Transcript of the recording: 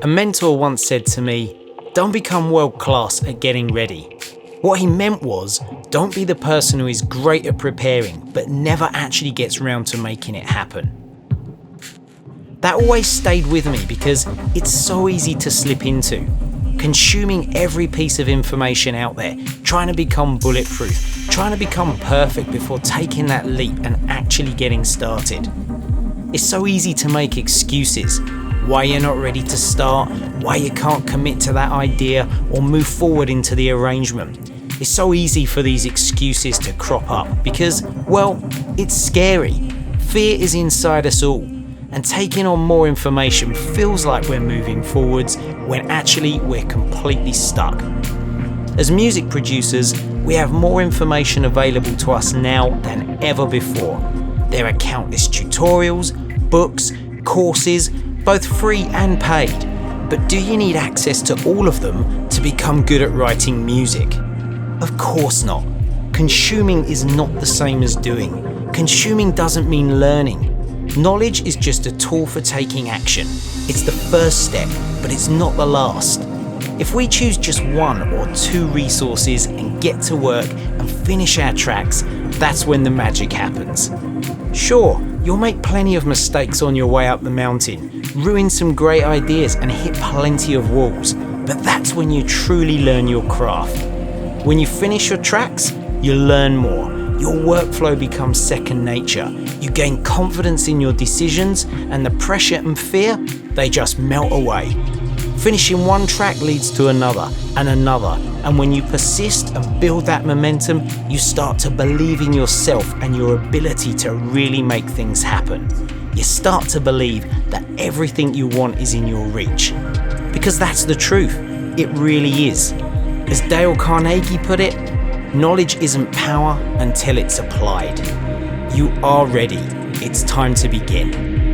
A mentor once said to me, "Don't become world class at getting ready." What he meant was, don't be the person who is great at preparing but never actually gets around to making it happen. That always stayed with me because it's so easy to slip into. Consuming every piece of information out there, trying to become bulletproof, trying to become perfect before taking that leap and actually getting started. It's so easy to make excuses. Why you're not ready to start, why you can't commit to that idea or move forward into the arrangement. It's so easy for these excuses to crop up because, well, it's scary. Fear is inside us all, and taking on more information feels like we're moving forwards when actually we're completely stuck. As music producers, we have more information available to us now than ever before. There are countless tutorials, books, courses, both free and paid. But do you need access to all of them to become good at writing music? Of course not. Consuming is not the same as doing. Consuming doesn't mean learning. Knowledge is just a tool for taking action. It's the first step, but it's not the last. If we choose just one or two resources and get to work and finish our tracks, that's when the magic happens. Sure, you'll make plenty of mistakes on your way up the mountain, ruin some great ideas and hit plenty of walls, but that's when you truly learn your craft. When you finish your tracks, you learn more. Your workflow becomes second nature. You gain confidence in your decisions, and the pressure and fear, they just melt away. Finishing one track leads to another and another, and when you persist and build that momentum, you start to believe in yourself and your ability to really make things happen. You start to believe that everything you want is in your reach. Because that's the truth, it really is. As Dale Carnegie put it, knowledge isn't power until it's applied. You are ready. It's time to begin.